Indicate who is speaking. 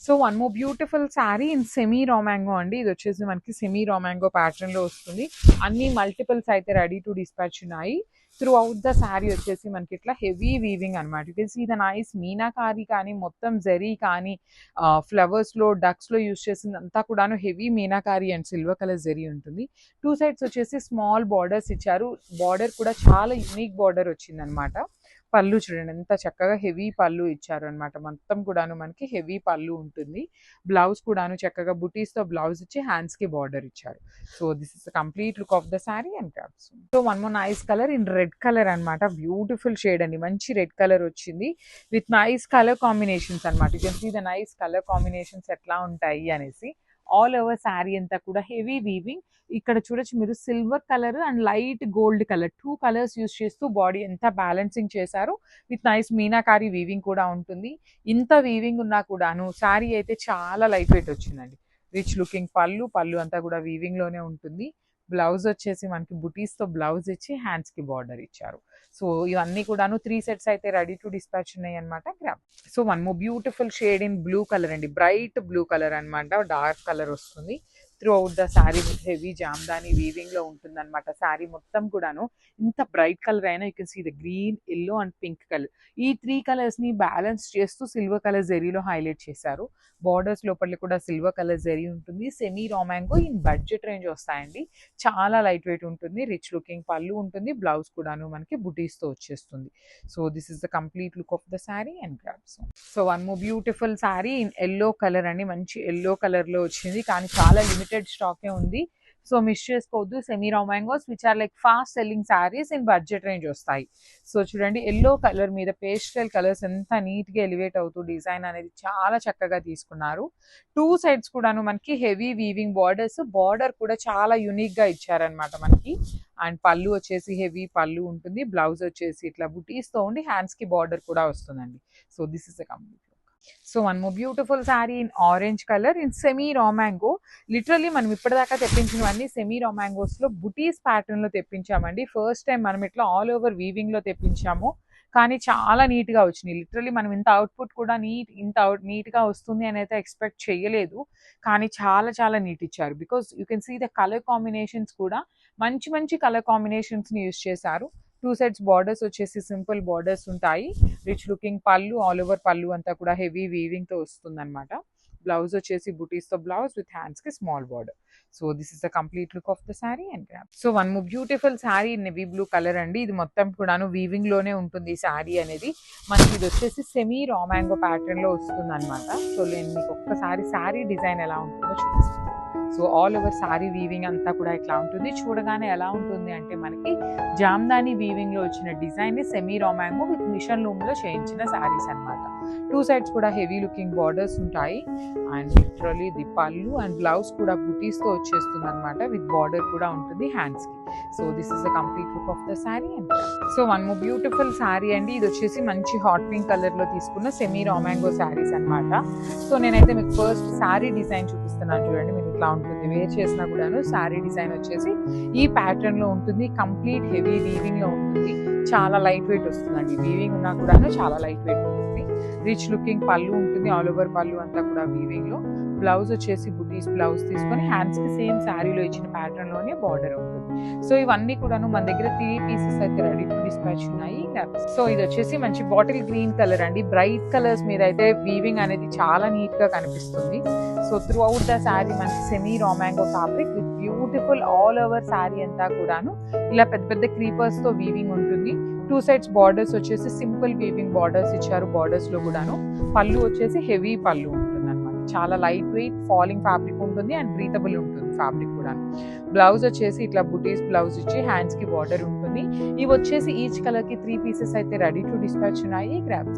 Speaker 1: So one more beautiful sari in semi raw mango అండి. ఇది వచ్చేసి మనకి సెమీ రా మ్యాంగో ప్యాటర్న్ లో వస్తుంది. అన్ని మల్టిపుల్స్ అయితే రెడీ టు డిస్పాచ్ ఉన్నాయి. త్రూ అవుట్ ద శారీ వచ్చేసి మనకి ఇట్లా హెవీ వీవింగ్ అనమాట. You can see the nice meenakari కానీ మొత్తం జరీ కానీ ఫ్లవర్స్ లో డక్స్ లో యూస్ చేసింది అంతా కూడాను heavy meenakari and silver colour zari ఉంటుంది. టూ సైడ్స్ వచ్చేసి స్మాల్ బార్డర్స్ ఇచ్చారు. బార్డర్ కూడా చాలా యూనిక్ బార్డర్ వచ్చింది అనమాట. పళ్ళు చూడండి ఎంత చక్కగా హెవీ పళ్ళు ఇచ్చారు అనమాట. మొత్తం కూడాను మనకి హెవీ పళ్ళు ఉంటుంది. బ్లౌజ్ కూడాను చక్కగా బుటీస్ తో బ్లౌజ్ ఇచ్చి హ్యాండ్స్ కి బార్డర్ ఇచ్చారు. So this is complete look of the sari and crafts. So one more nice colour in red colour అనమాట. బ్యూటిఫుల్ షేడ్ అండి, మంచి రెడ్ కలర్ వచ్చింది విత్ నైస్ కలర్ కాంబినేషన్స్ అనమాట. You can see the nice colour combinations ఎట్లా ఉంటాయి అనేసి. All over sari అంతా కూడా హెవీ వీవింగ్. ఇక్కడ చూడొచ్చు మీరు silver colour and light gold colour 2 colours use చేస్తూ బాడీ ఎంత బ్యాలెన్సింగ్ చేశారు. విత్ నైస్ మీనాకారి వీవింగ్ కూడా ఉంటుంది. ఇంత వీవింగ్ ఉన్నా కూడాను శారీ అయితే చాలా లైట్ వెయిట్ వచ్చిందండి. రిచ్ లుకింగ్ పళ్ళు అంతా కూడా వీవింగ్ లోనే ఉంటుంది. బ్లౌజ్ వచ్చేసి మనకి బుటీస్ తో బ్లౌజ్ ఇచ్చి హ్యాండ్స్ కి బార్డర్ ఇచ్చారు. సో ఇవన్నీ కూడాను 3 సెట్స్ అయితే రెడీ టు డిస్పాచ్ ఉన్నాయి అనమాట. Gram. So one more beautiful shade in blue colour అండి. బ్రైట్ బ్లూ కలర్ అనమాట. డార్క్ కలర్ వస్తుంది. Throughout the sari with heavy jamdani weaving లో ఉంటుంది అనమాట. శారీ మొత్తం కూడాను ఇంత బ్రైట్ కలర్ అయినా you can see the green, yellow and pink colour. ఈ 3 కలర్స్ ని బ్యాలెన్స్ చేస్తూ సిల్వర్ కలర్ జెరీలో హైలైట్ చేశారు. బార్డర్స్ లోపల కూడా సిల్వర్ కలర్ జెరీ ఉంటుంది. Semi raw mango in budget range వస్తాయండి. చాలా లైట్ వెయిట్ ఉంటుంది. రిచ్ లుకింగ్ పళ్ళు ఉంటుంది. బ్లౌజ్ కూడాను మనకి బుటీస్ తో వచ్చేస్తుంది. So this is the complete look of the sari and grasp. So one more beautiful sari in yellow colour అండి. మంచి ఎల్లో కలర్ లో వచ్చింది కానీ చాలా లిమిటెడ్ స్టాకే ఉంది. సో మిస్ చేసుకోవద్దు. Semi raw mangoes which are like fast selling saris in budget range వస్తాయి. సో చూడండి ఎల్లో కలర్ మీద పేస్టల్ కలర్స్ ఎంత నీట్ గా ఎలివేట్ అవుతూ డిజైన్ అనేది చాలా చక్కగా తీసుకున్నారు. 2 సైడ్స్ కూడాను మనకి హెవీ వీవింగ్ బార్డర్స్. బార్డర్ కూడా చాలా యూనిక్ గా ఇచ్చారనమాట మనకి. అండ్ పళ్ళు వచ్చేసి హెవీ పళ్ళు ఉంటుంది. బ్లౌజ్ వచ్చేసి ఇట్లా బుటీస్ తో ఉండి హ్యాండ్స్ కి బార్డర్ కూడా వస్తుందండి. So this is the complete. So one more beautiful sari in orange colour in semi raw mango. Literally మనం ఇప్పటిదాకా తెప్పించినవన్నీ సెమీ రా మ్యాంగోస్ లో బుటీస్ ప్యాటర్న్ లో తెప్పించామండి. ఫస్ట్ టైం మనం ఇట్లా ఆల్ ఓవర్ వీవింగ్ లో తెప్పించాము కానీ చాలా నీట్ గా వచ్చినాయి. లిటరల్లీ మనం ఇంత అవుట్పుట్ కూడా నీట్ గా వస్తుంది అని అయితే ఎక్స్పెక్ట్ చేయలేదు. కానీ చాలా చాలా నీట్ ఇచ్చారు. Because you can see the colour combinations కూడా మంచి మంచి కలర్ కాంబినేషన్స్ ని యూస్ చేశారు. 2 సెట్స్ బార్డర్స్ వచ్చేసి సింపుల్ బార్డర్స్ ఉంటాయి. Rich looking pallu, all over pallu అంతా కూడా హెవీ వీవింగ్ తో వస్తుంది అనమాట. బ్లౌజ్ వచ్చేసి బుటీస్ తో బ్లౌజ్ విత్ హ్యాండ్స్ కి small border. So this is the complete look of the sari and grab. So one more beautiful sari navy blue colour అండి. ఇది మొత్తం కూడాను వీవింగ్ లోనే ఉంటుంది ఈ శారీ అనేది. మనకి ఇది వచ్చేసి సెమీ రా మ్యాంగో ప్యాటర్న్ లో వస్తుంది అనమాట. సో నేను మీకు ఒక్కసారి శారీ డిజైన్ ఎలా ఉంటుందో చూపిస్తాను. So all over sari weaving అంతా కూడా ఇట్లా ఉంటుంది. చూడగానే ఎలా ఉంటుంది అంటే మనకి జామ్దాని వీవింగ్ లో వచ్చిన design semi raw mango with machine loom లో చేయించిన శారీస్ అనమాట. 2 సైడ్స్ కూడా హెవీ లుకింగ్ బార్డర్స్ ఉంటాయి. And literally the pallu and blouse కూడా బుటీస్ తో వచ్చేస్తుంది అనమాట. విత్ బార్డర్ కూడా ఉంటుంది హ్యాండ్స్ కి. So this is the complete look of the sari and so one more beautiful sari అండి. ఇది వచ్చేసి మంచి హాట్ పింక్ కలర్ లో తీసుకున్న సెమీ రా మ్యాంగో శారీస్ అనమాట. సో నేనైతే మీకు ఫస్ట్ శారీ డిజైన్ చూపిస్తున్నాను చూడండి. మీరు ఇట్లా ఉంటుంది. వేర్ చేసినా కూడాను శారీ డిజైన్ వచ్చేసి ఈ ప్యాటర్న్ లో ఉంటుంది. కంప్లీట్ హెవీ వీవింగ్ లో ఉంటుంది. చాలా లైట్ వెయిట్ వస్తుందండి. వీవింగ్ ఉన్నా కూడాను చాలా లైట్ వెయిట్ ఉంటుంది. రిచ్ లుకింగ్ పళ్ళు ఉంటుంది. ఆల్ ఓవర్ పళ్ళు అంతా కూడా వీవింగ్ లో. బ్లౌజ్ వచ్చేసి బుటీస్ బ్లౌజ్ తీసుకొని హ్యాండ్స్ కి సేమ్ శారీలో ఇచ్చిన ప్యాటర్న్ లోనే బార్డర్ ఉంటుంది. సో ఇవన్నీ కూడాను మన దగ్గర 3 పీసెస్ అయితే రెడీ టు డిస్పాచ్ ఉన్నాయి. సో ఇది వచ్చేసి మంచి బాటిల్ గ్రీన్ కలర్ అండి. బ్రైట్ కలర్స్ మీద అయితే వీవింగ్ అనేది చాలా నీట్ గా కనిపిస్తుంది. So throughout the sari మనకి semi raw mango fabric with beautiful all over sari అంతా కూడాను ఇలా పెద్ద పెద్ద క్రీపర్స్ తో వీవింగ్ ఉంటుంది. 2 సైడ్స్ బార్డర్స్ వచ్చేసి సింపుల్ వీవింగ్ బార్డర్స్ ఇచ్చారు. బార్డర్స్ లో కూడాను పళ్ళు వచ్చేసి హెవీ పళ్ళు ఉంటుంది అనమాట. చాలా లైట్ వెయిట్ ఫాలింగ్ ఫ్యాబ్రిక్ ఉంటుంది అండ్ బ్రీతబుల్ ఉంటుంది ఫ్యాబ్రిక్ కూడా. బ్లౌజ్ వచ్చేసి ఇట్లా బుటీస్ బ్లౌజ్ ఇచ్చి హ్యాండ్స్ కి బార్డర్ ఉంటుంది. ఇవి వచ్చేసి ఈచ్ కలర్ కి 3 పీసెస్ అయితే రెడీ టు డిస్పాచ్ ఉన్నాయి. గ్రాప్.